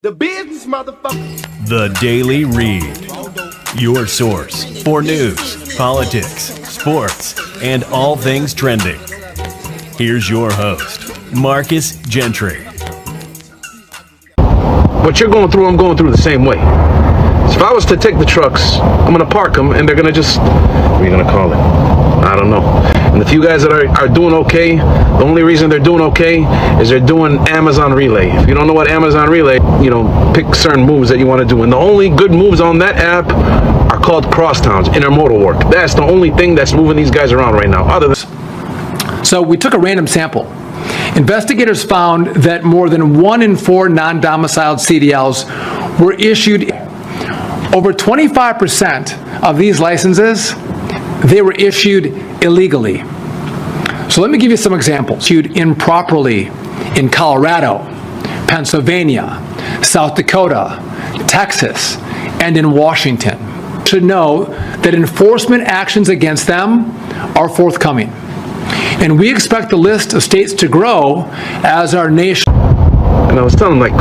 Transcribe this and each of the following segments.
The business, motherfucker. The Daily Read. Your source for news, politics, sports, and all things trending. Here's your host, Marcus Gentry. What you're going through, I'm going through the same way. So if I was to take the trucks, I'm going to park them, and they're going to just, what are you going to call it? I don't know. And the few guys that are doing okay, the only reason they're doing okay is they're doing Amazon Relay. If you don't know what Amazon Relay, pick certain moves that you want to do. And the only good moves on that app are called crosstowns, intermodal work. That's the only thing that's moving these guys around right now. So we took a random sample. Investigators found that more than 1 in 4 non-domiciled CDLs were issued. Over 25% of these licenses, they were issued illegally. So let me give you some examples. Issued improperly in Colorado, Pennsylvania, South Dakota, Texas, and in Washington. You should know that enforcement actions against them are forthcoming. And we expect the list of states to grow as our nation. And I was telling them,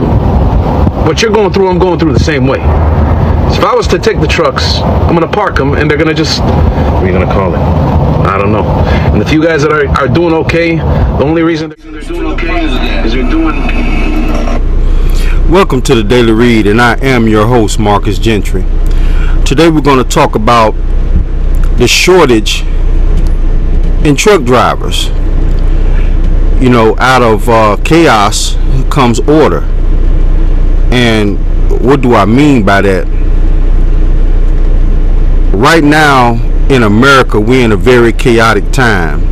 what you're going through, I'm going through the same way. So if I was to take the trucks, I'm going to park them, and they're going to just, what are you going to call it? I don't know. And the few guys that are doing okay, the only reason they're doing okay is they're doing... Welcome to the Daily Read, and I am your host, Marcus Gentry. Today we're going to talk about the shortage in truck drivers. Out of chaos comes order. And what do I mean by that? Right now in America, we're in a very chaotic time.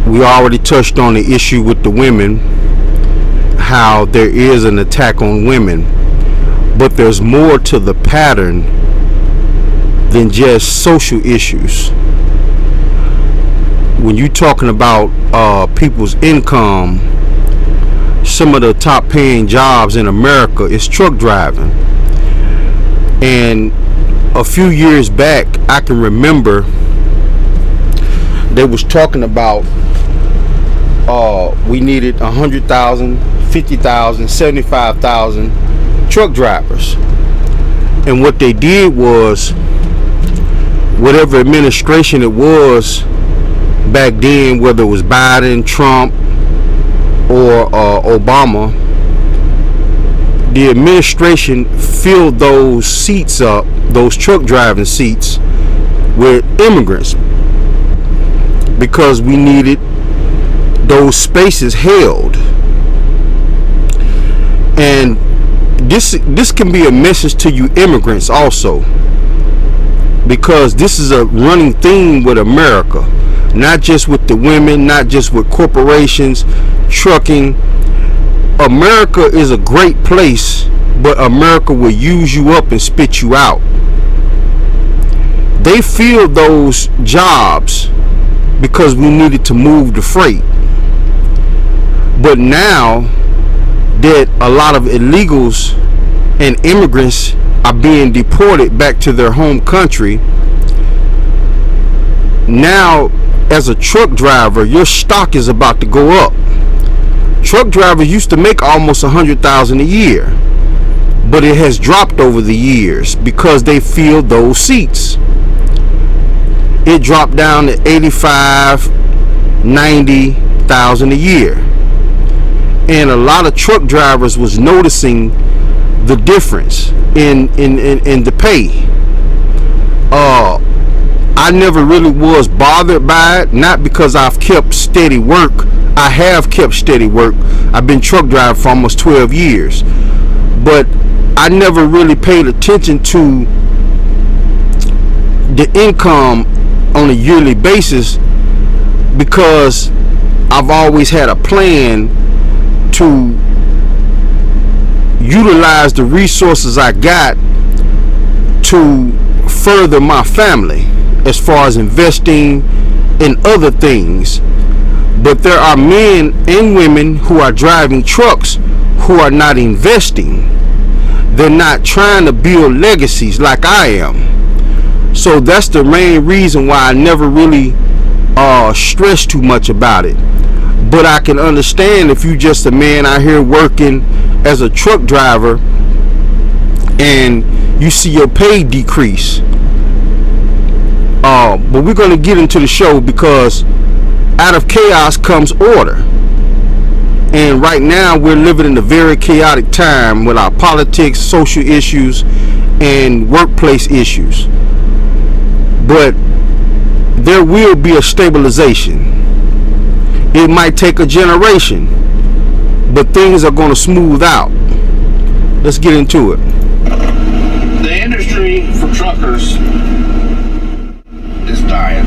We already touched on the issue with the women, how there is an attack on women, but there's more to the pattern than just social issues. When you're talking about people's income, some of the top paying jobs in America is truck driving. And a few years back, I can remember they was talking about we needed 100,000, 50,000, 75,000 truck drivers. And what they did was, whatever administration it was back then, whether it was Biden, Trump, or Obama, the administration filled those seats up, those truck driving seats, with immigrants, because we needed those spaces held. And this can be a message to you immigrants also, because this is a running theme with America, not just with the women, not just with corporations, trucking. America is a great place, but America will use you up and spit you out. They filled those jobs because we needed to move the freight. But now that a lot of illegals and immigrants are being deported back to their home country, now as a truck driver, your stock is about to go up. Truck drivers used to make almost $100,000 a year, but it has dropped over the years because they filled those seats. It dropped down to $85,000, $90,000 a year. And a lot of truck drivers was noticing the difference in the pay. I never really was bothered by it, not because I've kept steady work. I have kept steady work. I've been truck driving for almost 12 years. But I never really paid attention to the income on a yearly basis, because I've always had a plan to utilize the resources I got to further my family as far as investing in other things. But there are men and women who are driving trucks who are not investing. They're not trying to build legacies like I am. So that's the main reason why I never really stress too much about it. But I can understand if you just a man out here working as a truck driver and you see your pay decrease. But we're going to get into the show because out of chaos comes order. And right now we're living in a very chaotic time with our politics, social issues, and workplace issues. But there will be a stabilization. It might take a generation, but things are going to smooth out. Let's get into it. The industry for truckers is dying.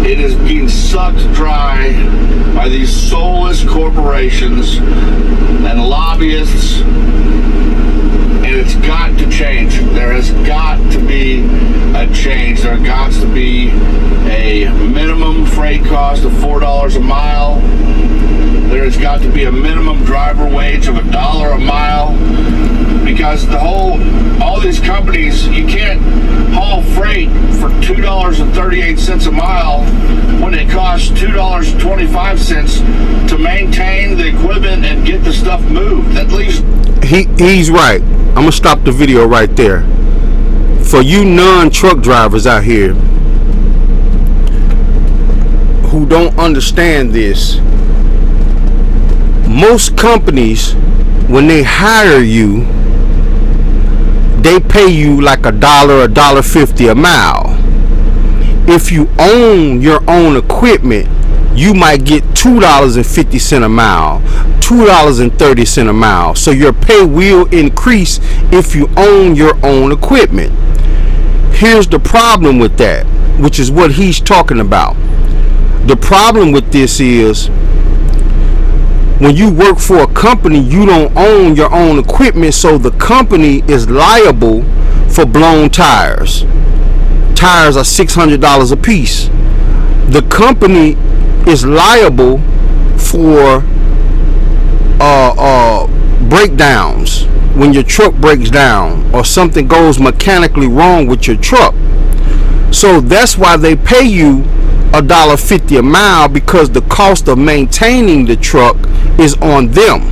It is being sucked dry by these soulless corporations and lobbyists, and it's got to change. There has got to be a change. There has got to be a minimum freight cost of $4 a mile. There has got to be a minimum driver wage of $1 a mile, because all these companies, you can't haul freight for $2.38 a mile when it costs $2.25 to maintain the equipment and get the stuff moved. At least he's right. I'm gonna stop the video right there. For you non-truck drivers out here who don't understand this, most companies, when they hire you, they pay you like $1.50 a mile. If you own your own equipment, you might get $2.50 a mile, $2.30 a mile. So your pay will increase if you own your own equipment. Here's the problem with that, which is what he's talking about. The problem with this is, when you work for a company, you don't own your own equipment, so the company is liable for blown tires. Tires are $600 a piece. The company is liable for breakdowns when your truck breaks down or something goes mechanically wrong with your truck. So that's why they pay you $1.50 a mile, because the cost of maintaining the truck is on them.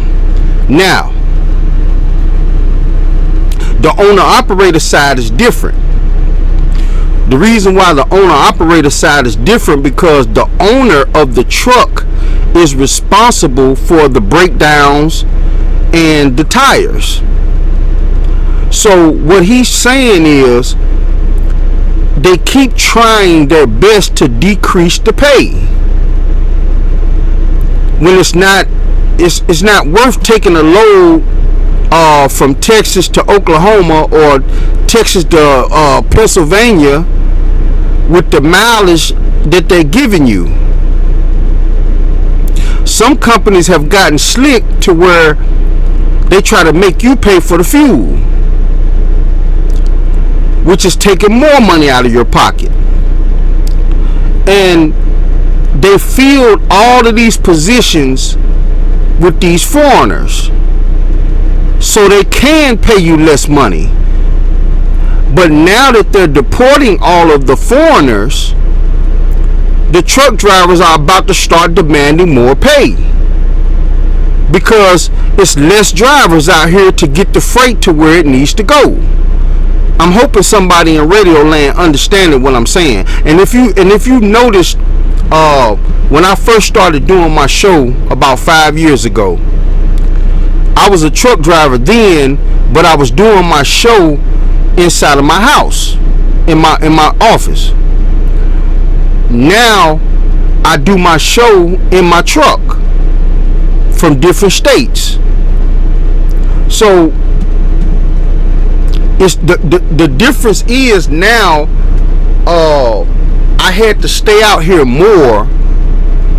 Now, the owner-operator side is different. The reason why the owner-operator side is different, because the owner of the truck is responsible for the breakdowns and the tires. So what he's saying is, they keep trying their best to decrease the pay, when it's not worth taking a load from Texas to Oklahoma or Texas to Pennsylvania with the mileage that they're giving you. Some companies have gotten slick to where they try to make you pay for the fuel, which is taking more money out of your pocket. And they filled all of these positions with these foreigners, so they can pay you less money. But now that they're deporting all of the foreigners, the truck drivers are about to start demanding more pay, because it's less drivers out here to get the freight to where it needs to go. I'm hoping somebody in radio land understanding what I'm saying. And if you noticed, when I first started doing my show about 5 years ago, I was a truck driver then, but I was doing my show inside of my house, in my office. Now I do my show in my truck from different states. So it's the difference is now I had to stay out here more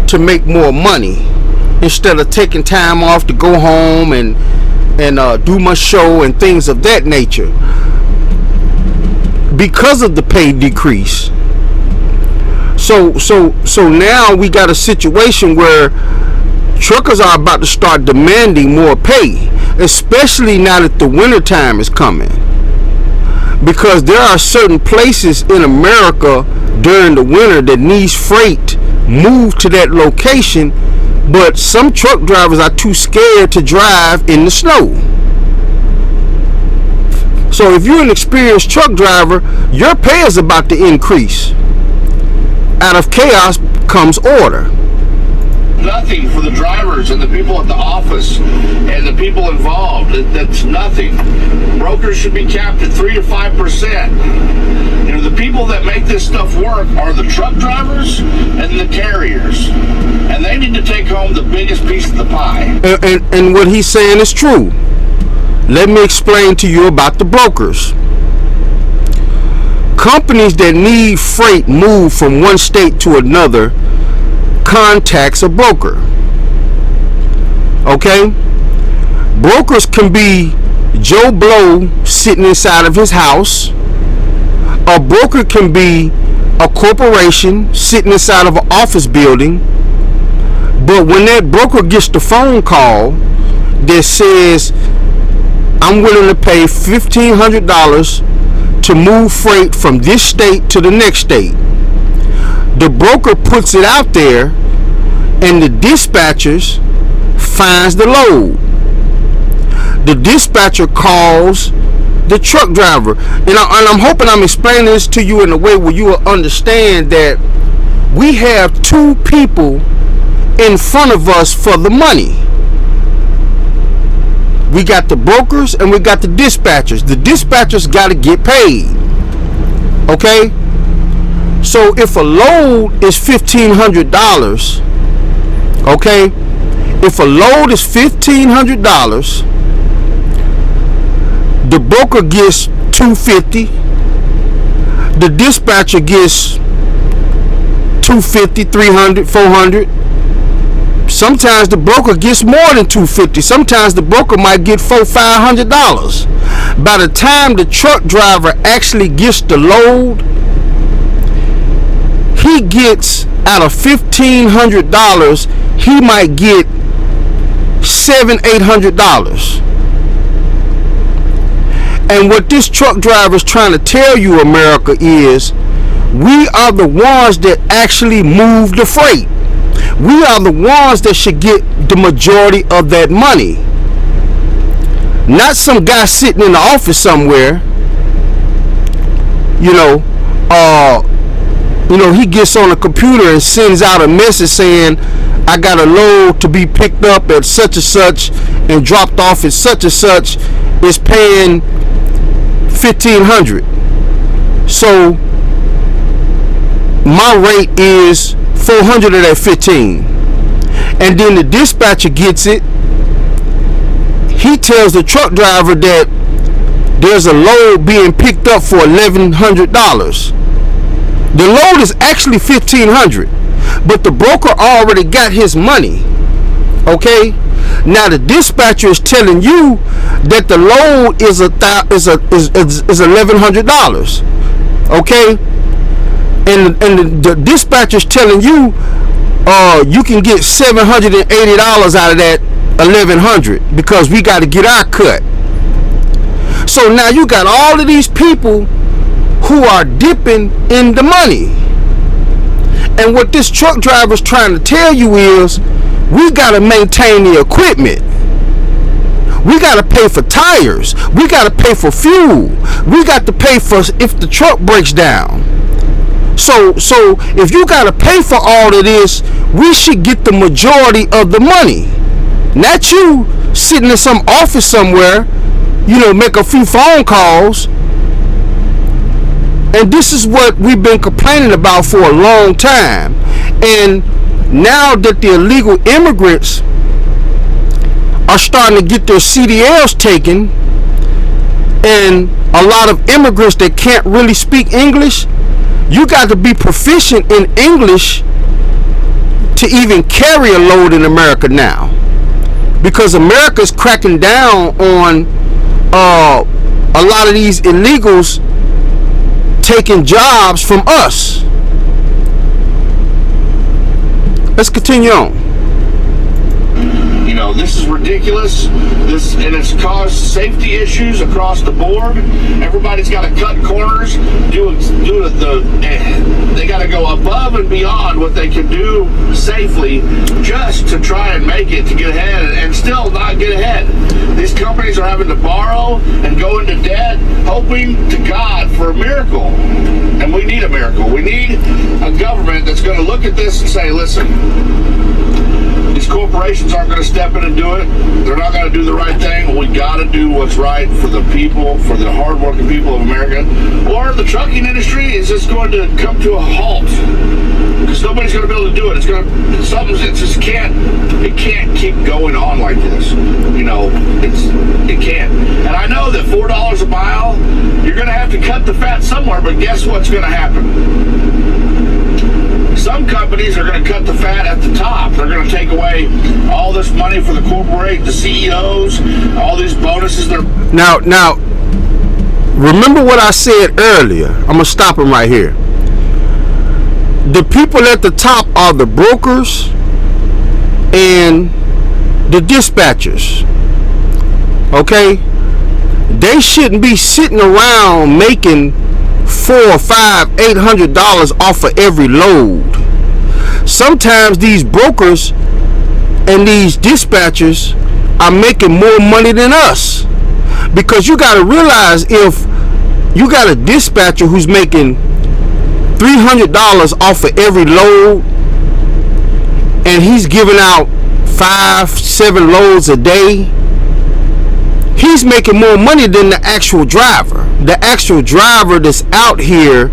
to make more money, instead of taking time off to go home and do my show and things of that nature, because of the pay decrease. So now we got a situation where truckers are about to start demanding more pay, especially now that the winter time is coming, because there are certain places in America during the winter that needs freight move to that location, but some truck drivers are too scared to drive in the snow. So if you're an experienced truck driver, your pay is about to increase. Out of chaos comes order. Nothing for the drivers and the people at the office and the people involved. That's nothing. Brokers should be capped at 3 to 5%. You know, the people that make this stuff work are the truck drivers and the carriers, and they need to take home the biggest piece of the pie. And what he's saying is true. Let me explain to you about the brokers. Companies that need freight moved from one state to another contacts a broker. Okay? Brokers can be Joe Blow sitting inside of his house. A broker can be a corporation sitting inside of an office building. But when that broker gets the phone call that says, I'm willing to pay $1,500 to move freight from this state to the next state, the broker puts it out there, and the dispatchers finds the load. The dispatcher calls the truck driver, and I'm hoping I'm explaining this to you in a way where you will understand that we have two people in front of us for the money. We got the brokers and we got the dispatchers. The dispatchers got to get paid. Okay? So if a load is $1,500, okay? If a load is $1,500, the broker gets $250. The dispatcher gets $250, $300, $400. Sometimes the broker gets more than $250. Sometimes the broker might get $400, $500. By the time the truck driver actually gets the load, he gets out of $1,500, he might get $700, $800. And what this truck driver is trying to tell you, America, is we are the ones that actually move the freight. We are the ones that should get the majority of that money. Not some guy sitting in the office somewhere, he gets on a computer and sends out a message saying, I got a load to be picked up at such and such and dropped off at such and such, is paying $1,500. So my rate is $400 of that $15. And then the dispatcher gets it. He tells the truck driver that there's a load being picked up for $1,100. The load is actually $1,500, but the broker already got his money. Okay? Now the dispatcher is telling you that the load is $1,100. Okay? And the dispatcher is telling you you can get $780 out of that $1,100 because we got to get our cut. So now you got all of these people who are dipping in the money. And what this truck driver is trying to tell you is we got to maintain the equipment. We got to pay for tires. We got to pay for fuel. We got to pay for if the truck breaks down. So if you got to pay for all of this, we should get the majority of the money. Not you sitting in some office somewhere, make a few phone calls. And this is what we've been complaining about for a long time. And now that the illegal immigrants are starting to get their CDLs taken, and a lot of immigrants that can't really speak English, you got to be proficient in English to even carry a load in America now. Because America's cracking down on a lot of these illegals taking jobs from us. Let's continue on. this is ridiculous. And it's caused safety issues across the board. Everybody's got to cut corners, they got to go above and beyond what they can do safely just to try and make it to get ahead and still not get ahead. These companies are having to borrow and go into debt, hoping to God for a miracle. And we need a miracle. We need a government that's going to look at this and say, listen, these corporations aren't going to step in and do it. They're not going to do the right thing. We got to do what's right for the people, for the hardworking people of America. Or the trucking industry is just going to come to a halt because nobody's going to be able to do it. It can't keep going on like this. It can't. And I know that $4 a mile, you're going to have to cut the fat somewhere. But guess what's going to happen? Some companies are going to cut the fat at the top. They're going to take away all this money for the the CEOs, all these bonuses. Now, remember what I said earlier. I'm going to stop him right here. The people at the top are the brokers and the dispatchers. Okay? They shouldn't be sitting around making $400, $500, $800 off of every load. Sometimes these brokers and these dispatchers are making more money than us, because you got to realize, if you got a dispatcher who's making $300 off of every load and he's giving out 5-7 loads a day, he's making more money than the actual driver. The actual driver that's out here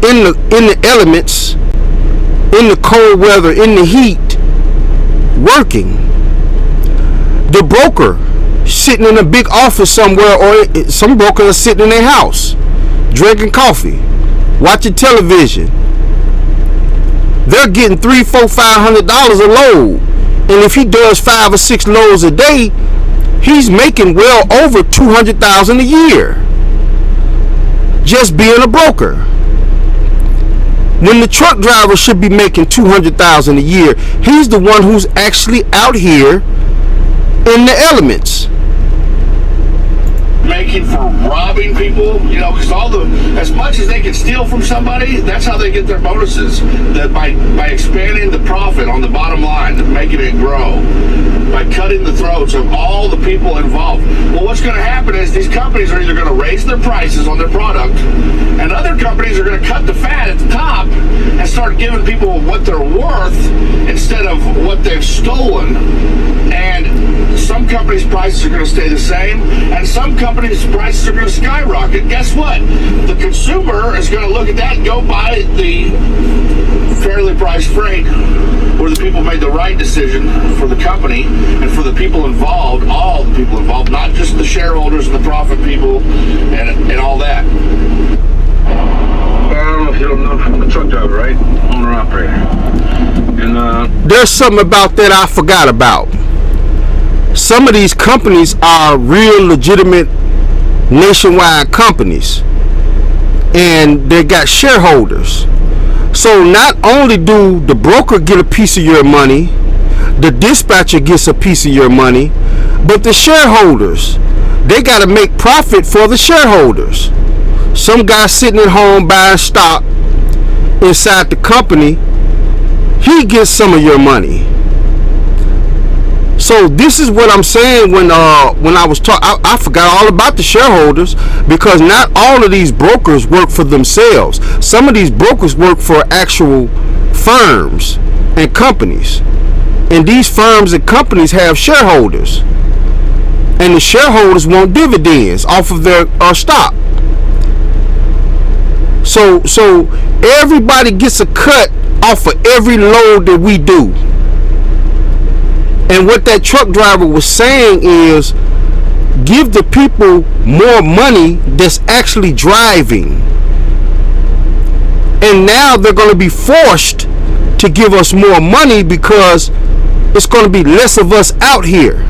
in the elements, in the cold weather, in the heat, working. The broker sitting in a big office somewhere, or some brokers are sitting in their house drinking coffee, watching television. They're getting $300, $400, $500 a load. And if he does 5 or 6 loads a day, he's making well over $200,000 a year just being a broker, when the truck driver should be making $200,000 a year. He's the one who's actually out here in the elements, making for robbing people, because as much as they can steal from somebody, that's how they get their bonuses. That by expanding the profit on the bottom line, making it grow, by cutting the throats of all the people involved. Well, what's going to happen is these companies are either going to raise their prices on their product, and other companies are going to cut the fat at the top and start giving people what they're worth instead of what they've stolen. And some companies' prices are going to stay the same, and some companies' prices are going to skyrocket. Guess what? The consumer is going to look at that and go buy the fairly priced freight, where the people made the right decision for the company and for the people involved, all the people involved, not just the shareholders and the profit people and all that. I don't know if you don't know, I'm a truck driver, right? Owner operator. And there's something about that I forgot about. Some of these companies are real legitimate nationwide companies, and they got shareholders. So not only do the broker get a piece of your money, the dispatcher gets a piece of your money, but the shareholders, they got to make profit for the shareholders. Some guy sitting at home buying stock inside the company, he gets some of your money. So this is what I'm saying when I was talking. I forgot all about the shareholders, because not all of these brokers work for themselves. Some of these brokers work for actual firms and companies, and these firms and companies have shareholders, and the shareholders want dividends off of their stock. So everybody gets a cut off of every load that we do. And what that truck driver was saying is, give the people more money that's actually driving. And now they're going to be forced to give us more money because it's going to be less of us out here.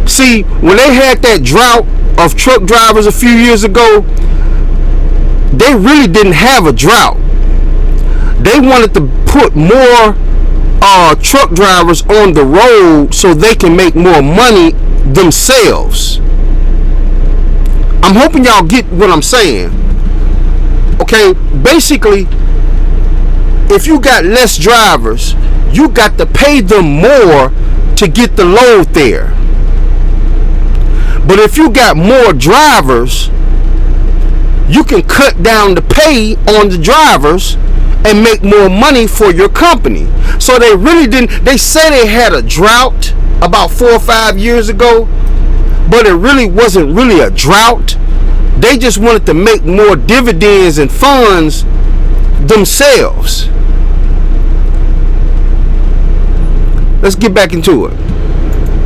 See, when they had that drought of truck drivers a few years ago, they really didn't have a drought. They wanted to put more truck drivers on the road so they can make more money themselves. I'm hoping y'all get what I'm saying. Okay, basically, if you got less drivers, you got to pay them more to get the load there. But if you got more drivers, you can cut down the pay on the drivers and make more money for your company. So they really didn't. They say they had a drought about 4 or 5 years ago, but it really wasn't really a drought. They just wanted to make more dividends and funds themselves. Let's get back into it.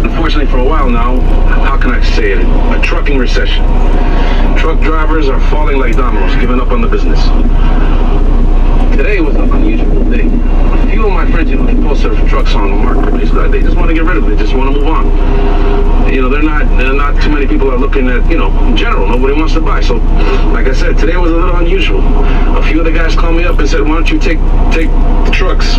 Unfortunately, for a while now, how can I say it? A trucking recession. Truck drivers are falling like dominoes, giving up on the business. Today was an unusual day. A few of my friends, they post their trucks on the marketplace. They just want to get rid of it. They just want to move on. They're not too many people are looking at, in general, nobody wants to buy. So, like I said, today was a little unusual. A few of the guys called me up and said, why don't you take the trucks,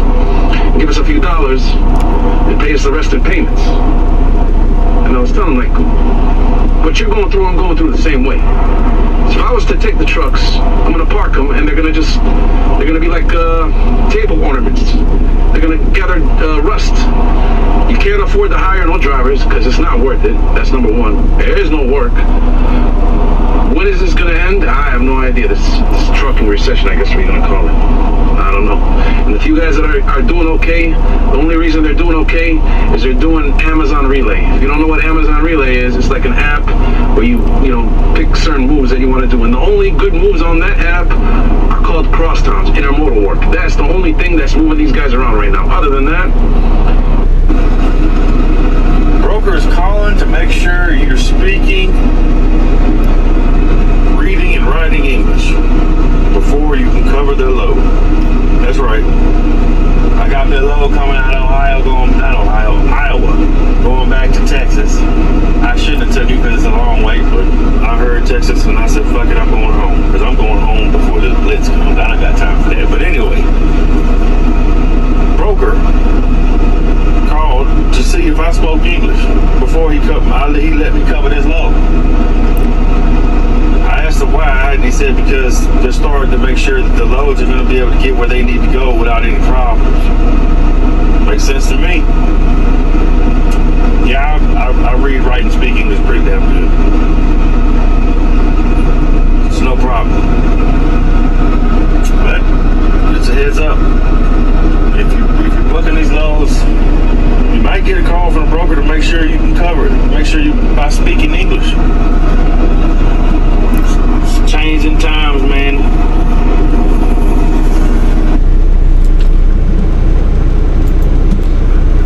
give us a few dollars, and pay us the rest in payments. And I was telling them, what you're going through, I'm going through the same way. So if I was to take the trucks, I'm going to park them, and they're going to be like table ornaments. They're going to gather rust. You can't afford to hire no drivers because it's not worth it. That's number one. There is no work. When is this going to end? I have no idea. This trucking recession, I guess we're going to call it. I don't know. And the few guys that are doing okay, the only reason they're doing okay is they're doing Amazon Relay. If you don't know what Amazon Relay is, it's like an app where you pick certain moves that you want to do. And the only good moves on that app are called crosstowns, intermodal work. That's the only thing that's moving these guys around right now. Other than that, broker is calling to make sure you're speaking, reading, and writing English before you can cover their load. That's right. I got their load coming out of Iowa, going back to Texas. I shouldn't have took you because it's a long wait, but I heard Texas and I said, fuck it, I'm going home. Because I'm going home before the blitz comes. I don't got time for that. But anyway, broker called to see if I spoke English before he let me cover this load. I asked him why, and he said because they're starting to make sure that the loads are going to be able to get where they need to go without any problems. Makes sense to me. Yeah, I read, write, and speak English pretty damn good. It's no problem. But it's a heads up. If you're booking these loads, you might get a call from a broker to make sure you can cover it. Make sure you by speaking English. It's changing times, man.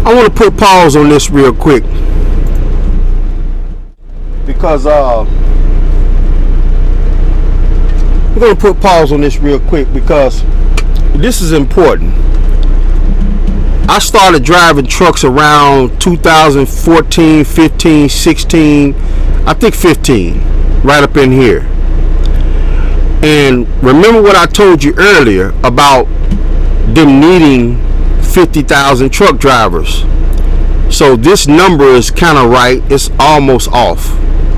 I want to put pause on this real quick because we're going to put pause on this real quick because this is important. I started driving trucks around 2014, 15, 16, I think 15, right up in here. And remember what I told you earlier about them needing 50,000 truck drivers. So this number is kind of right. It's almost off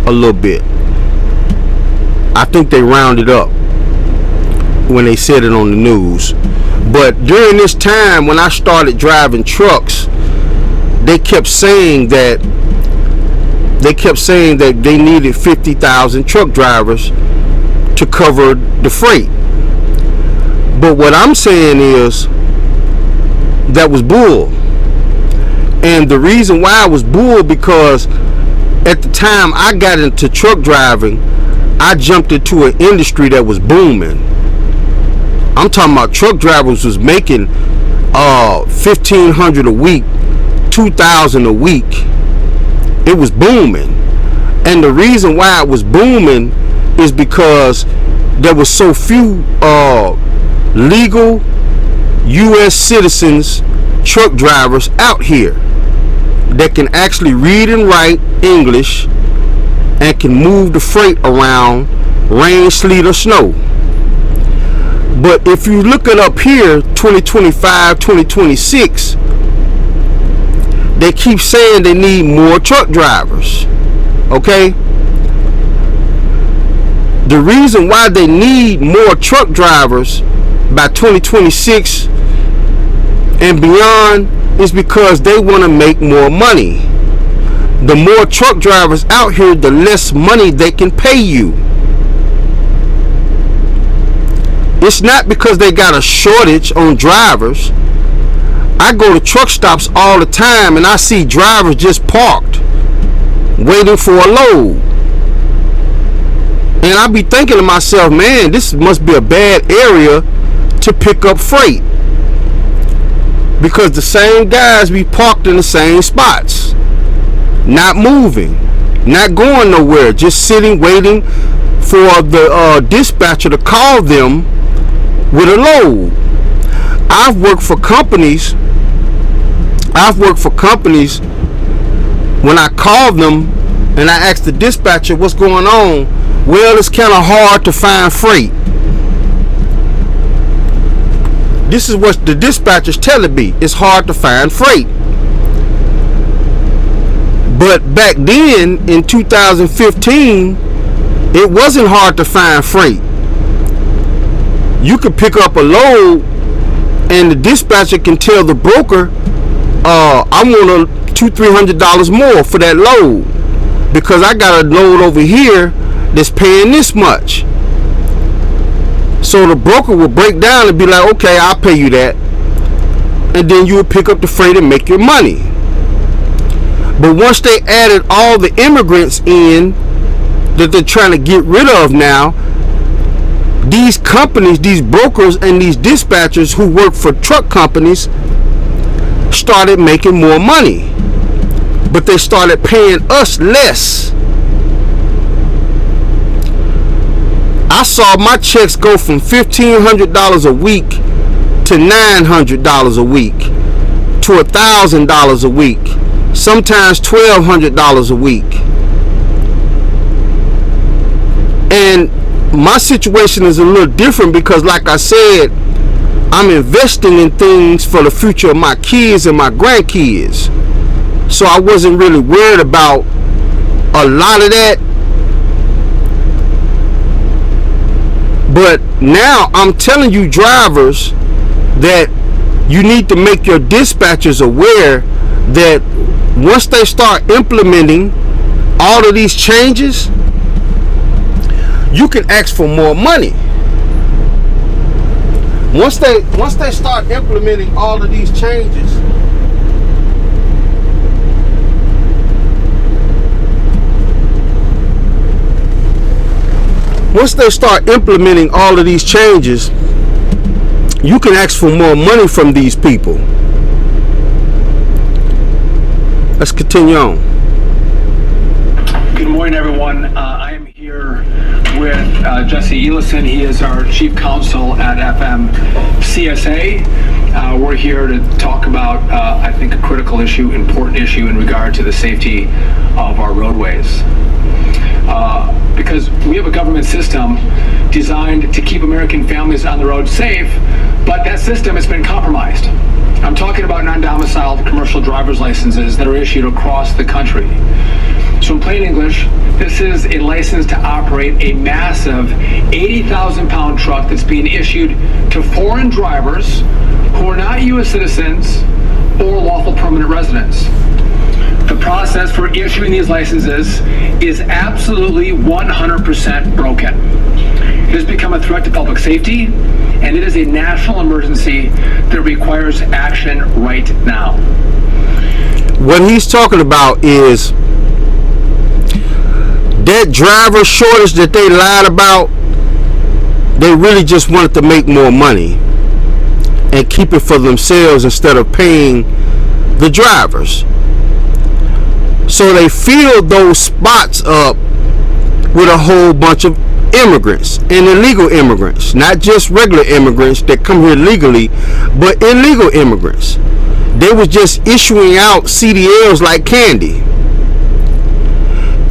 a little bit. I think they rounded up when they said it on the news. But during this time when I started driving trucks, they kept saying that they needed 50,000 truck drivers to cover the freight. But what I'm saying is that was bull. And the reason why it was bull because at the time I got into truck driving, I jumped into an industry that was booming. I'm talking about truck drivers was making $1,500 a week, $2,000 a week. It was booming. And the reason why it was booming is because there was so few legal U.S. citizens truck drivers out here that can actually read and write English and can move the freight around rain, sleet, or snow. But if you look it up here, 2025, 2026, they keep saying they need more truck drivers. Okay? The reason why they need more truck drivers by 2026 and beyond is because they want to make more money. The more truck drivers out here, the less money they can pay you. It's not because they got a shortage on drivers. I go to truck stops all the time and I see drivers just parked waiting for a load. And I be thinking to myself, man, this must be a bad area to pick up freight. Because the same guys be parked in the same spots. Not moving. Not going nowhere. Just sitting waiting for the dispatcher to call them with a load. I've worked for companies when I call them and I ask the dispatcher what's going on. Well, it's kind of hard to find freight. This is what the dispatcher's telling me. It's hard to find freight. But back then in 2015, it wasn't hard to find freight. You could pick up a load and the dispatcher can tell the broker, I want $200-300 more for that load because I got a load over here that's paying this much. So the broker will break down and be like, okay, I'll pay you that. And then you will pick up the freight and make your money. But once they added all the immigrants in that they're trying to get rid of now, these companies, these brokers and these dispatchers who work for truck companies started making more money. But they started paying us less. I saw my checks go from $1,500 a week to $900 a week to $1,000 a week, sometimes $1,200 a week. And my situation is a little different because, like I said, I'm investing in things for the future of my kids and my grandkids. So I wasn't really worried about a lot of that. But now I'm telling you drivers that you need to make your dispatchers aware that once they start implementing all of these changes, you can ask for more money. Once they start implementing all of these changes, you can ask for more money from these people. Let's continue on. Good morning, everyone. I am here with Jesse Elison. He is our chief counsel at FMCSA. We're here to talk about, I think, a critical issue, important issue in regard to the safety of our roadways. Because we have a government system designed to keep American families on the road safe, but that system has been compromised. I'm talking about non-domiciled commercial driver's licenses that are issued across the country. So in plain English, this is a license to operate a massive 80,000-pound truck that's being issued to foreign drivers who are not U.S. citizens or lawful permanent residents. The process for issuing these licenses is absolutely 100% broken. It has become a threat to public safety, and it is a national emergency that requires action right now. What he's talking about is that driver shortage that they lied about. They really just wanted to make more money and keep it for themselves instead of paying the drivers. So they filled those spots up with a whole bunch of immigrants and illegal immigrants, not just regular immigrants that come here legally, but illegal immigrants. They was just issuing out CDLs like candy.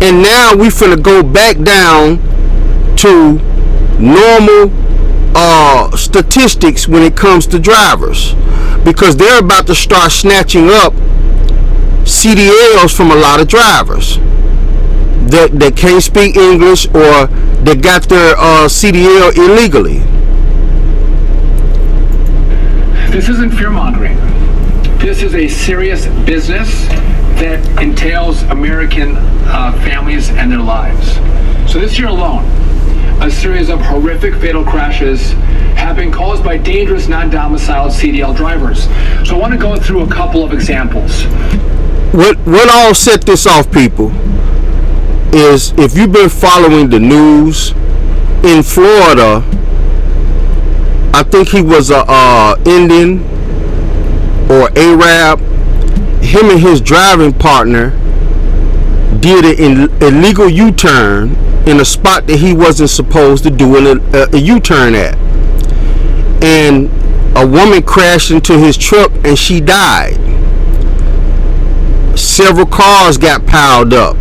And now we finna go back down to normal statistics when it comes to drivers, because they're about to start snatching up CDLs from a lot of drivers that can't speak English or that got their CDL illegally. This isn't fear-mongering. This is a serious business that entails American families and their lives. So this year alone, a series of horrific fatal crashes have been caused by dangerous non-domiciled CDL drivers. So I want to go through a couple of examples. What all set this off, people, is if you've been following the news in Florida, I think he was a Indian or Arab. Him and his driving partner did an illegal U-turn in a spot that he wasn't supposed to do a U-turn at, and a woman crashed into his truck and she died. Several cars got piled up,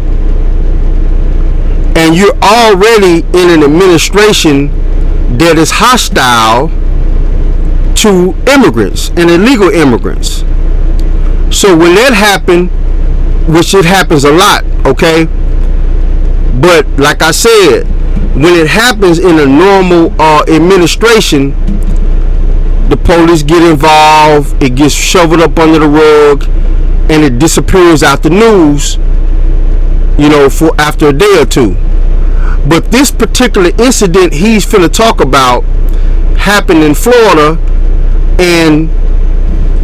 and you're already in an administration that is hostile to immigrants and illegal immigrants. So when that happened, which it happens a lot, okay, but like I said, when it happens in a normal administration, the police get involved, it gets shoveled up under the rug, and it disappears out the news, you know, for after a day or two. But this particular incident he's finna talk about happened in Florida, and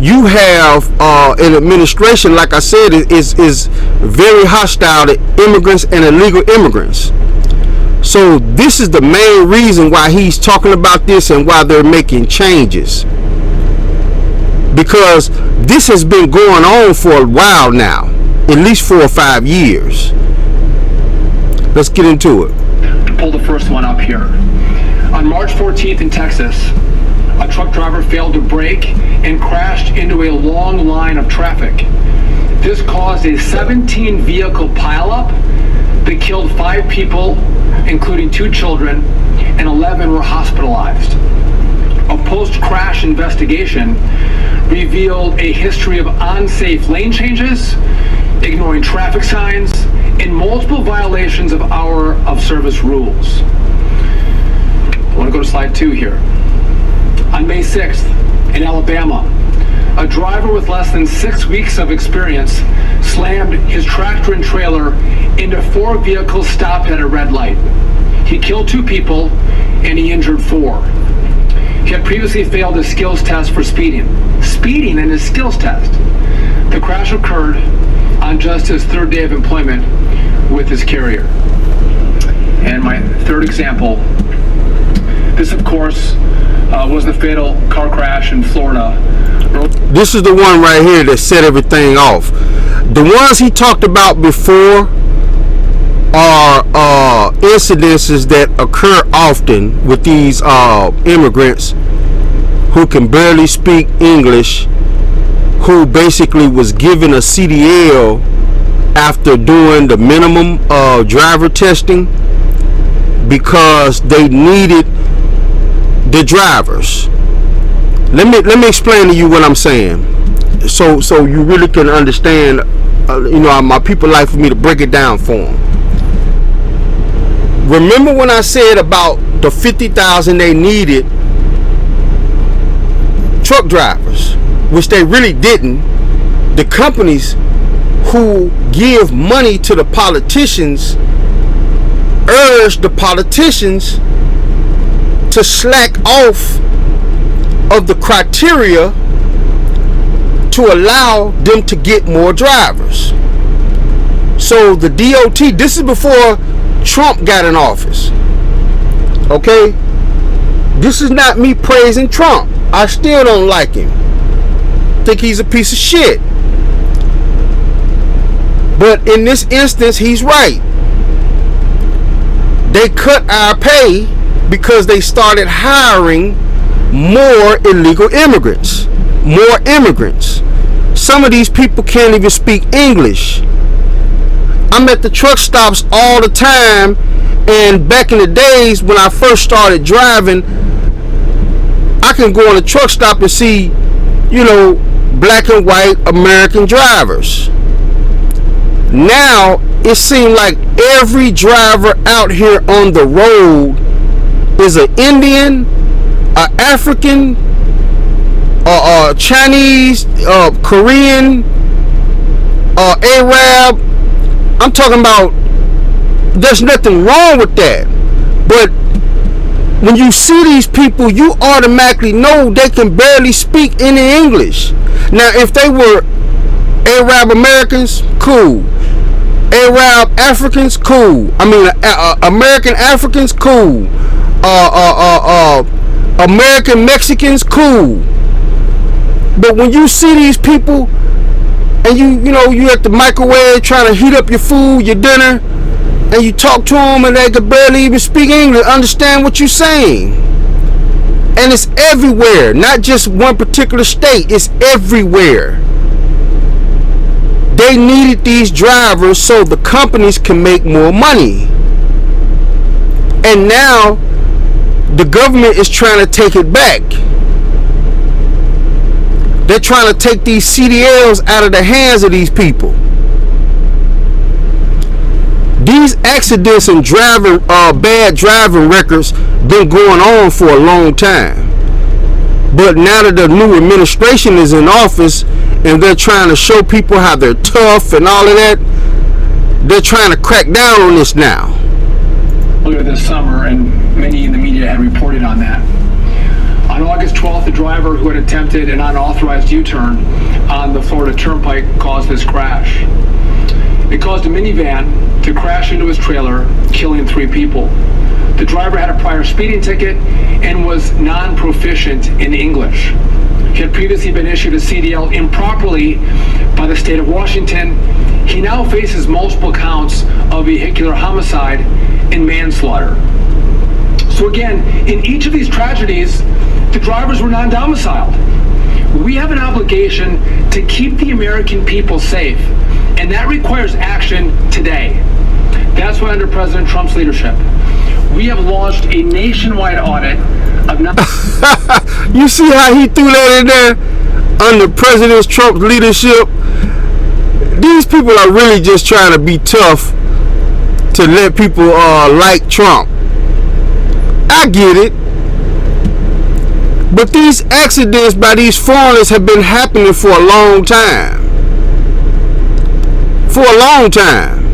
you have an administration, like I said, is very hostile to immigrants and illegal immigrants. So this is the main reason why he's talking about this and why they're making changes, because this has been going on for a while now, at least 4 or 5 years. Let's get into it. Pull the first one up here. On March 14th in Texas, a truck driver failed to brake and crashed into a long line of traffic. This caused a 17 vehicle pileup that killed 5 people, including 2 children, and 11 were hospitalized. A post-crash investigation revealed a history of unsafe lane changes, ignoring traffic signs, and multiple violations of hour of service rules. I want to go to slide 2 here. On May 6th, in Alabama, a driver with less than 6 weeks of experience slammed his tractor and trailer into 4 vehicles stopped at a red light. He killed 2 people and he injured 4. He had previously failed his skills test for speeding in his skills test. The crash occurred on just his 3rd day of employment with his carrier. And my 3rd example, this of course was the fatal car crash in Florida. This is the one right here that set everything off. The ones he talked about before are incidences that occur often with these immigrants who can barely speak English, who basically was given a CDL after doing the minimum driver testing because they needed the drivers. Let me explain to you what I'm saying, so you really can understand. You know, my people like for me to break it down for them. Remember when I said about the 50,000 they needed truck drivers, which they really didn't. The companies who give money to the politicians urge the politicians to slack off of the criteria to allow them to get more drivers. So the DOT, this is before Trump got in office, okay? This is not me praising Trump. I still don't like him. Think he's a piece of shit. But in this instance, he's right. They cut our pay because they started hiring more illegal immigrants, more immigrants. Some of these people can't even speak English. I'm at the truck stops all the time, and back in the days when I first started driving, I can go on a truck stop and see, you know, black and white American drivers. Now it seems like every driver out here on the road is an Indian, an African, Chinese, Korean, Arab. I'm talking about, there's nothing wrong with that. But when you see these people, you automatically know they can barely speak any English. Now, if they were Arab Americans, cool. Arab Africans, cool. I mean, American Africans, cool. American Mexicans, cool. But when you see these people, and you at the microwave trying to heat up your food, your dinner, and you talk to them and they can barely even speak English, understand what you're saying. And it's everywhere, not just one particular state, it's everywhere. They needed these drivers so the companies can make more money. And now the government is trying to take it back. They're trying to take these CDLs out of the hands of these people. These accidents and bad driving records been going on for a long time. But now that the new administration is in office and they're trying to show people how they're tough and all of that, they're trying to crack down on this now. Earlier this summer, and many in the media had reported on that. On August 12th, the driver who had attempted an unauthorized U-turn on the Florida Turnpike caused this crash. It caused a minivan to crash into his trailer, killing 3 people. The driver had a prior speeding ticket and was non-proficient in English. He had previously been issued a CDL improperly by the state of Washington. He now faces multiple counts of vehicular homicide and manslaughter. So again, in each of these tragedies, the drivers were non-domiciled. We have an obligation to keep the American people safe, and that requires action today. That's why under President Trump's leadership, we have launched a nationwide audit of You see how he threw that in there? Under President Trump's leadership, these people are really just trying to be tough to let people like Trump. I get it. But these accidents by these foreigners have been happening for a long time. For a long time.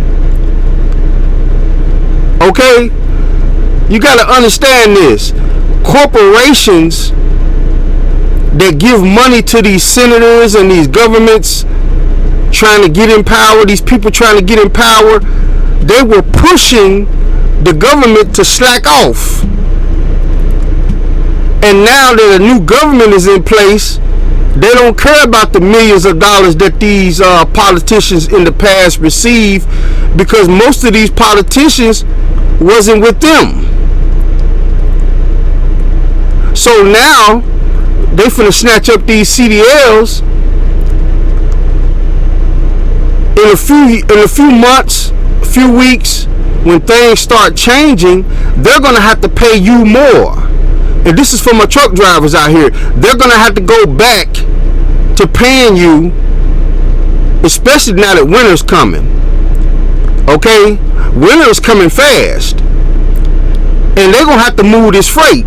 Okay? You got to understand this. Corporations that give money to these senators and these governments trying to get in power, these people trying to get in power, they were pushing the government to slack off. And now that a new government is in place, they don't care about the millions of dollars that these politicians in the past received, because most of these politicians wasn't with them. So now they finna snatch up these CDLs in a few months, a few weeks. When things start changing, they're gonna have to pay you more. And this is for my truck drivers out here. They're going to have to go back to paying you, especially now that winter's coming. Okay? Winter's coming fast. And they're going to have to move this freight.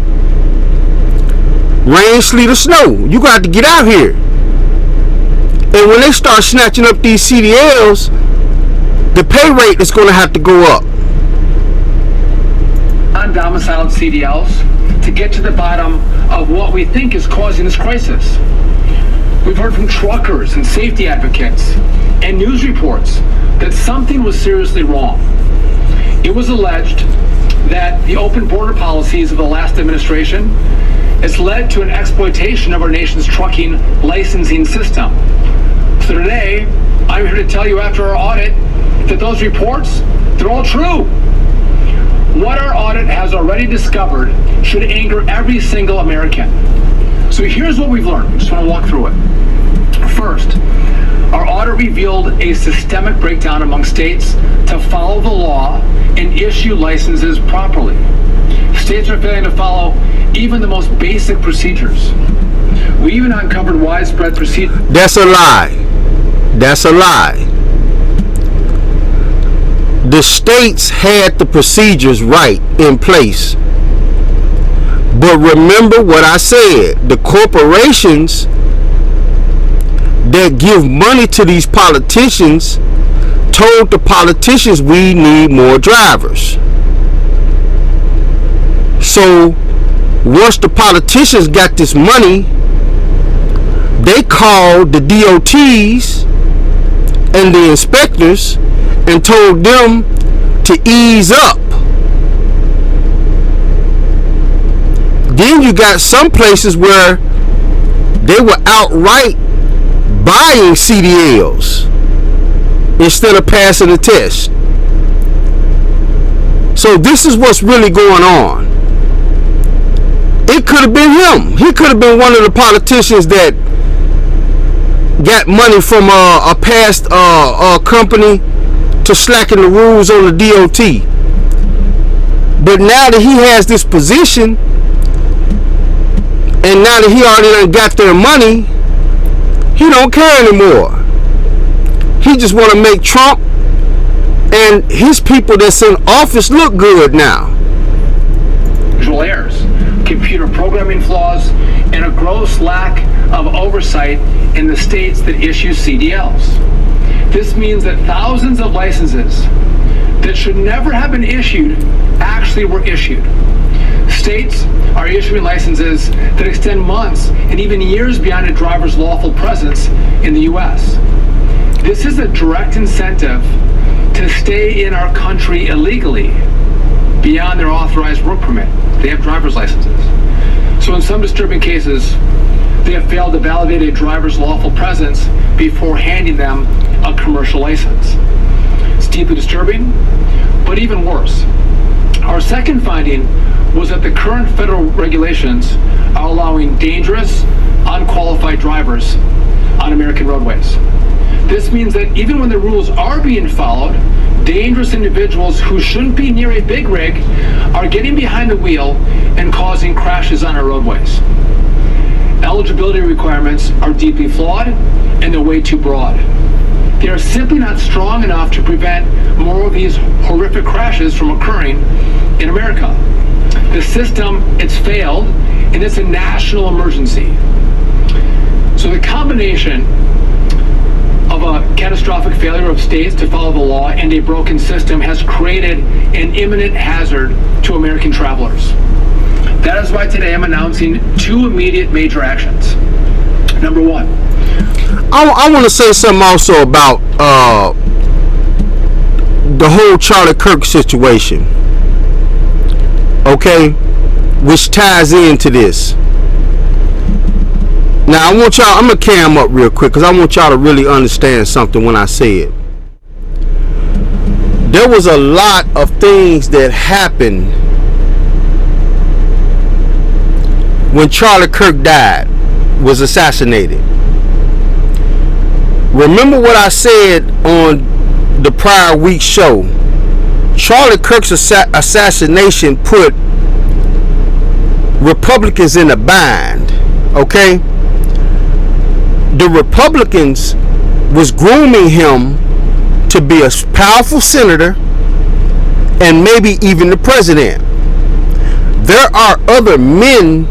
Rain, sleet, or snow. You're going to have to get out here. And when they start snatching up these CDLs, the pay rate is going to have to go up. Non-domiciled CDLs to get to the bottom of what we think is causing this crisis. We've heard from truckers and safety advocates and news reports that something was seriously wrong. It was alleged that the open border policies of the last administration has led to an exploitation of our nation's trucking licensing system. So today, I'm here to tell you after our audit that those reports, they're all true. What our audit has already discovered should anger every single American. So here's what we've learned. We just want to walk through it. First, our audit revealed a systemic breakdown among states to follow the law and issue licenses properly. States are failing to follow even the most basic procedures. We even uncovered widespread procedures. That's a lie. That's a lie. The states had the procedures right in place. But remember what I said. The corporations that give money to these politicians told the politicians we need more drivers. So once the politicians got this money, they called the DOTs and the inspectors and told them to ease up. Then you got some places where they were outright buying CDLs instead of passing the test. So this is what's really going on. It could have been him. He could have been one of the politicians that got money from a past company to slacken the rules on the DOT. But now that he has this position, and now that he already done got their money, he don't care anymore. He just want to make Trump and his people that's in office look good now. Visual errors, computer programming flaws, and a gross lack of oversight in the states that issue CDLs. This means that thousands of licenses that should never have been issued actually were issued. States are issuing licenses that extend months and even years beyond a driver's lawful presence in the U.S. This is a direct incentive to stay in our country illegally beyond their authorized work permit. They have driver's licenses. So in some disturbing cases, they have failed to validate a driver's lawful presence before handing them a commercial license. It's deeply disturbing, but even worse. Our second finding was that the current federal regulations are allowing dangerous, unqualified drivers on American roadways. This means that even when the rules are being followed, dangerous individuals who shouldn't be near a big rig are getting behind the wheel and causing crashes on our roadways. Eligibility requirements are deeply flawed and they're way too broad. They are simply not strong enough to prevent more of these horrific crashes from occurring in America. The system, it's failed, and it's a national emergency. So the combination of a catastrophic failure of states to follow the law and a broken system has created an imminent hazard to American travelers. That is why today I'm announcing two immediate major actions. Number one. I want to say something also about the whole Charlie Kirk situation. Okay? Which ties into this. Now, I'm going to cam up real quick because I want y'all to really understand something when I say it. There was a lot of things that happened when Charlie Kirk was assassinated. Remember what I said on the prior week's show. Charlie Kirk's assassination put Republicans in a bind. Okay? The Republicans was grooming him to be a powerful senator and maybe even the president. There are other men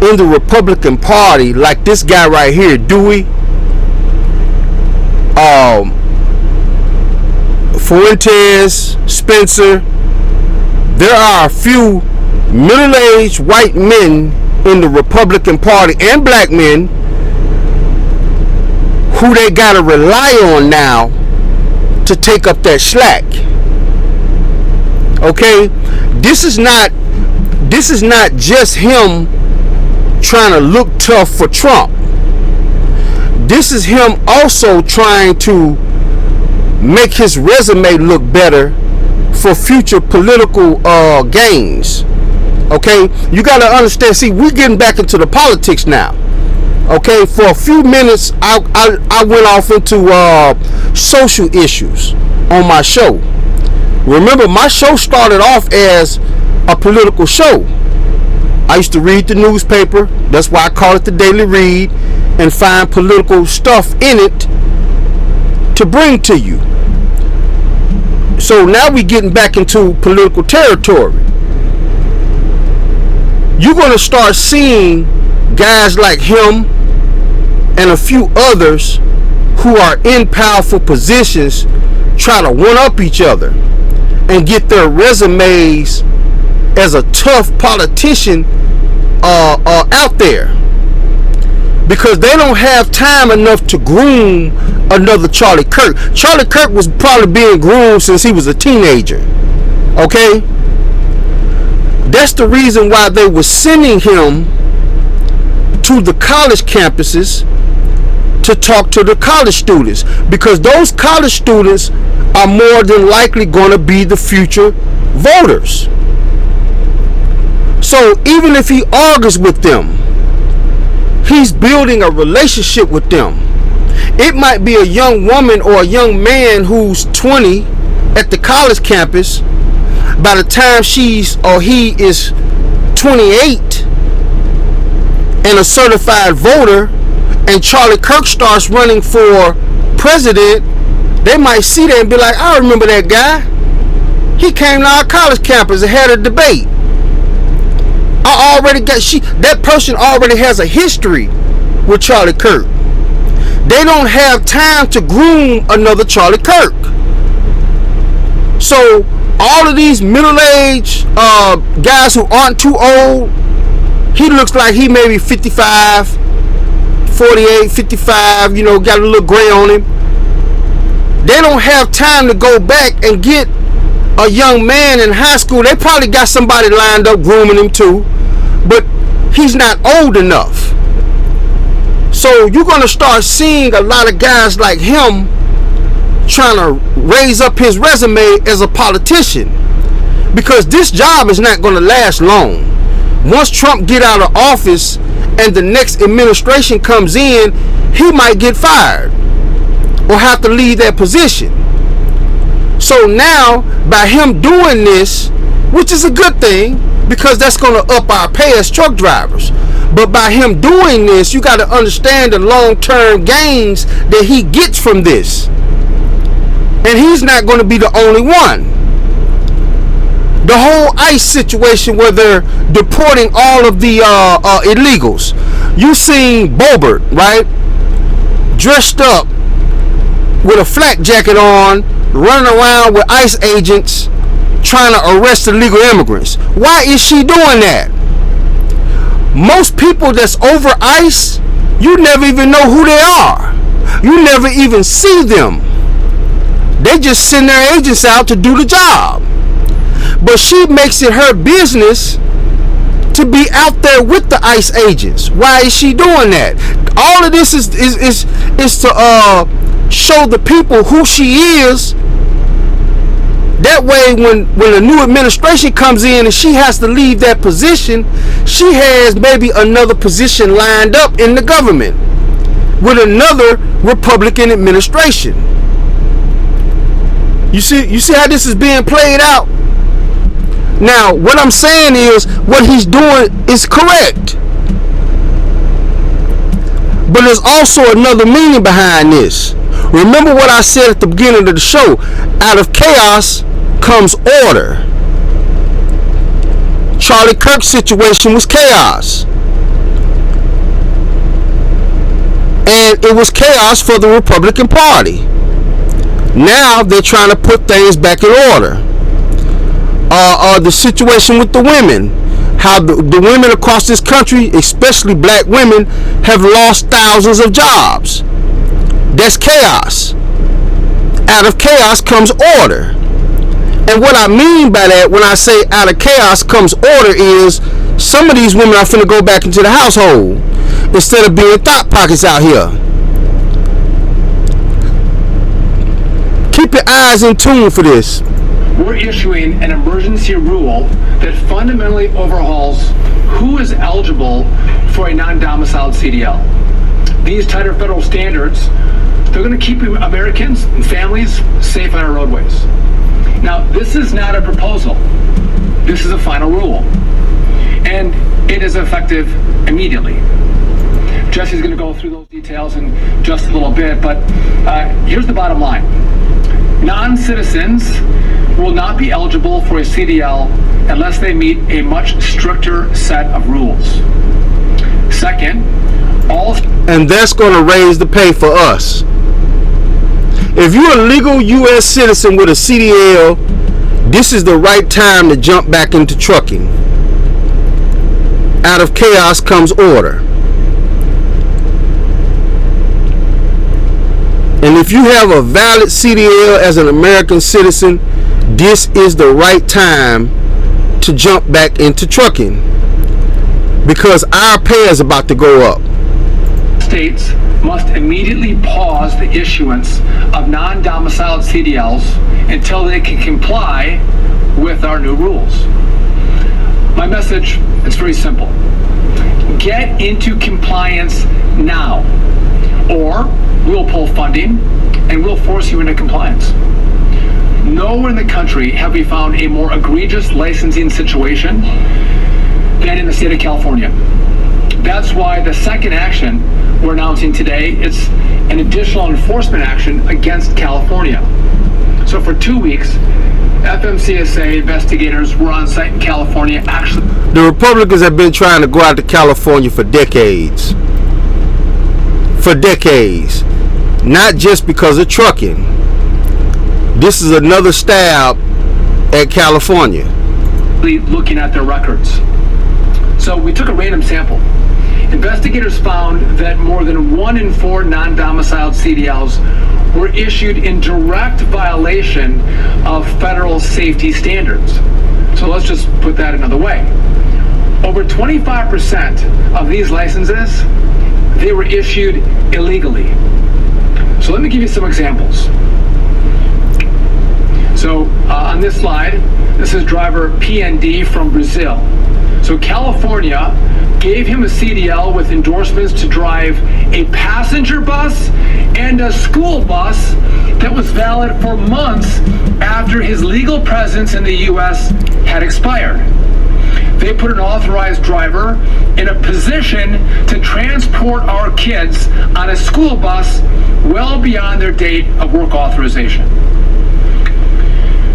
in the Republican Party, like this guy right here, Dewey, Fuentes, Spencer. There are a few middle-aged white men in the Republican Party and black men who they gotta rely on now to take up that slack. Okay, this is not just him trying to look tough for Trump. This is him also trying to make his resume look better for future political gains. Okay, you got to understand. See, we're getting back into the politics now. Okay, for a few minutes, I went off into social issues on my show. Remember, my show started off as a political show. I used to read the newspaper. That's why I call it the Daily Read, and find political stuff in it to bring to you. So now we're getting back into political territory. You're going to start seeing guys like him and a few others who are in powerful positions try to one-up each other and get their resumes as a tough politician out there, because they don't have time enough to groom another Charlie Kirk. Charlie Kirk was probably being groomed since he was a teenager. Okay? That's the reason why they were sending him to the college campuses to talk to the college students, because those college students are more than likely going to be the future voters. So even if he argues with them, he's building a relationship with them. It might be a young woman or a young man who's 20 at the college campus. By the time she's or he is 28 and a certified voter, and Charlie Kirk starts running for president, they might see that and be like, I remember that guy. He came to our college campus and had a debate. That person already has a history with Charlie Kirk. They don't have time to groom another Charlie Kirk. So all of these middle-aged guys who aren't too old, he looks like he may be 55, 48, 55, got a little gray on him. They don't have time to go back and get a young man in high school. They probably got somebody lined up grooming him too, but he's not old enough. So you're going to start seeing a lot of guys like him trying to raise up his resume as a politician, because this job is not going to last long. Once Trump get out of office and the next administration comes in, he might get fired or have to leave that position. So now, by him doing this, which is a good thing, because that's going to up our pay as truck drivers, but by him doing this, you got to understand the long-term gains that he gets from this. And he's not going to be the only one. The whole ICE situation where they're deporting all of the illegals. You seen Bobert, right? Dressed up with a flak jacket on, running around with ICE agents trying to arrest illegal immigrants. Why is she doing that? Most people that's over ICE, you never even know who they are. You never even see them. They just send their agents out to do the job. But she makes it her business to be out there with the ICE agents. Why is she doing that? All of this is to show the people who she is. That way, when a new administration comes in and she has to leave that position, she has maybe another position lined up in the government with another Republican administration. You see how this is being played out? Now, what I'm saying is, what he's doing is correct. But there's also another meaning behind this. Remember what I said at the beginning of the show. Out of chaos comes order. Charlie Kirk's situation was chaos. And it was chaos for the Republican Party. Now they're trying to put things back in order. The situation with the women, how the women across this country, especially black women, have lost thousands of jobs. That's chaos. Out of chaos comes order. And what I mean by that, when I say out of chaos comes order, is some of these women are finna go back into the household instead of being thought pockets out here. Keep your eyes in tune for this. We're issuing an emergency rule that fundamentally overhauls who is eligible for a non-domiciled CDL. These tighter federal standards, they're going to keep Americans and families safe on our roadways. Now, this is not a proposal. this is a final rule, and it is effective immediately. Jesse's going to go through those details in just a little bit, but here's the bottom line. Non-citizens will not be eligible for a CDL unless they meet a much stricter set of rules. Second, and that's going to raise the pay for us. If you're a legal U.S. citizen with a CDL, this is the right time to jump back into trucking. Out of chaos comes order. And if you have a valid CDL as an American citizen, this is the right time to jump back into trucking, because our pay is about to go up. States must immediately pause the issuance of non-domiciled CDLs until they can comply with our new rules. My message is very simple. Get into compliance now, or we'll pull funding and we'll force you into compliance. Nowhere in the country have we found a more egregious licensing situation than in the state of California. That's why the second action we're announcing today is an additional enforcement action against California. So for 2 weeks, FMCSA investigators were on site in California. Actually, the Republicans have been trying to go out to California for decades. For decades. Not just because of trucking. This is another stab at California. Looking at their records. So we took a random sample. Investigators found that more than 1 in 4 non-domiciled CDLs were issued in direct violation of federal safety standards. So let's just put that another way. Over 25% of these licenses, they were issued illegally. So let me give you some examples. So on this slide, this is driver PND from Brazil. So California gave him a CDL with endorsements to drive a passenger bus and a school bus that was valid for months after his legal presence in the U.S. had expired. They put an authorized driver in a position to transport our kids on a school bus well beyond their date of work authorization.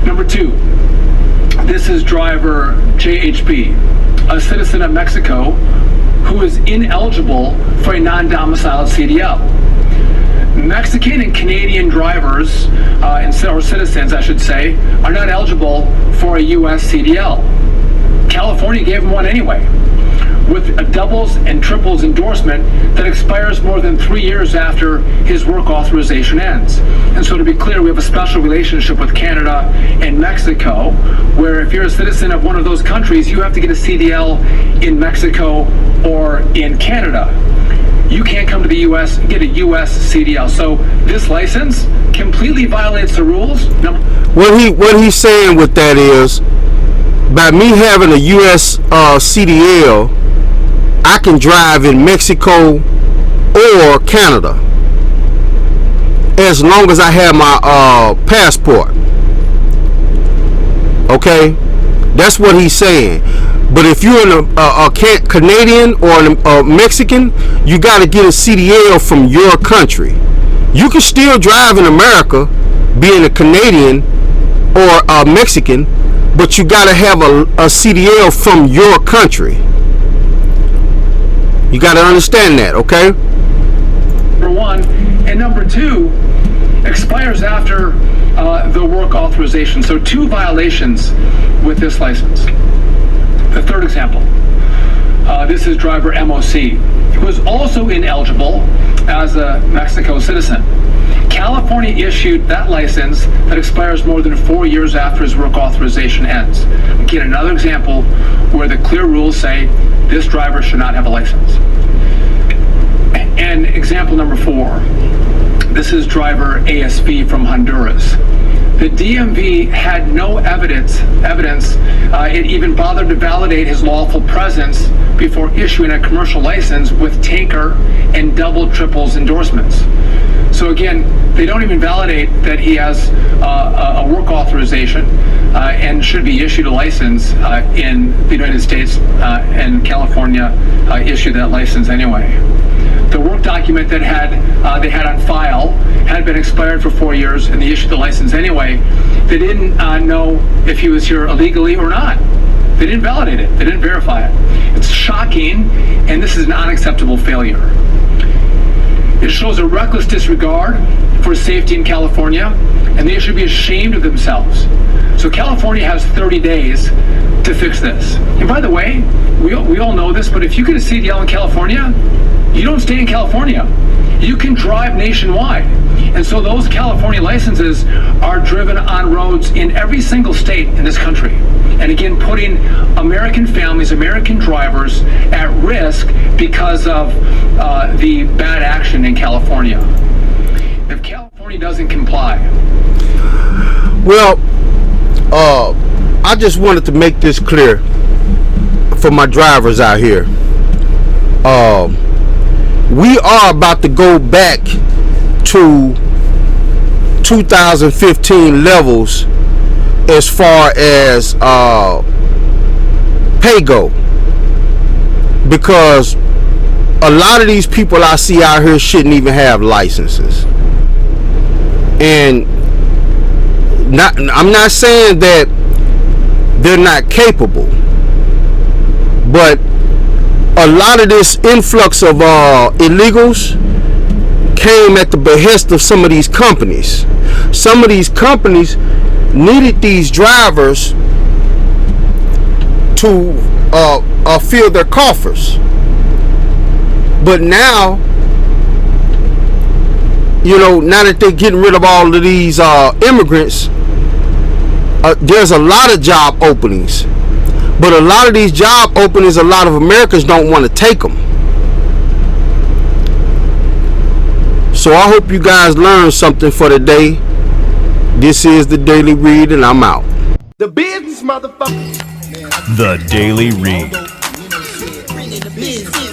Number 2, this is driver JHB, a citizen of Mexico who is ineligible for a non-domiciled CDL. Mexican and Canadian drivers, or citizens I should say, are not eligible for a U.S. CDL. California gave him one anyway, with a doubles and triples endorsement that expires more than 3 years after his work authorization ends. And so to be clear, we have a special relationship with Canada and Mexico, where if you're a citizen of one of those countries, you have to get a CDL in Mexico or in Canada. You can't come to the U.S. and get a U.S. CDL. So this license completely violates the rules. What he's saying with that is, by me having a U.S. CDL, I can drive in Mexico or Canada as long as I have my passport. Okay, that's what he's saying. But if you're a Canadian or a Mexican, you got to get a CDL from your country. You can still drive in America, being a Canadian or a Mexican, but you got to have a CDL from your country. You got to understand that, okay? Number 1, and number 2 expires after the work authorization. So 2 violations with this license. The third example, this is driver MOC, who is also ineligible as a Mexico citizen. California issued that license that expires more than 4 years after his work authorization ends. Again, another example where the clear rules say this driver should not have a license. And example number 4, this is driver ASV from Honduras. The DMV had no evidence it even bothered to validate his lawful presence before issuing a commercial license with tanker and double triples endorsements. So again, they don't even validate that he has a work authorization and should be issued a license in the United States, and California issued that license anyway. The work document that they had on file had been expired for 4 years, and they issued the license anyway. They didn't know if he was here illegally or not. They didn't validate it. They didn't verify it. It's shocking, and this is an unacceptable failure. It shows a reckless disregard for safety in California, and they should be ashamed of themselves. So California has 30 days to fix this. And by the way, we all know this, but if you get a CDL in California, you don't stay in California. You can drive nationwide. And so those California licenses are driven on roads in every single state in this country. And again, putting American families, American drivers at risk because of the bad action in California. If California doesn't comply. Well, I just wanted to make this clear for my drivers out here. We are about to go back to 2015 levels as far as pay go, because a lot of these people I see out here shouldn't even have licenses. And I'm not saying that they're not capable, but a lot of this influx of illegals came at the behest of some of these companies. Some of these companies needed these drivers to fill their coffers. But now, now that they're getting rid of all of these immigrants, there's a lot of job openings. But a lot of these job openings, a lot of Americans don't want to take them. So I hope you guys learned something for the day. This is the Daily Read, and I'm out. The business, motherfucker. The Daily Read. Business.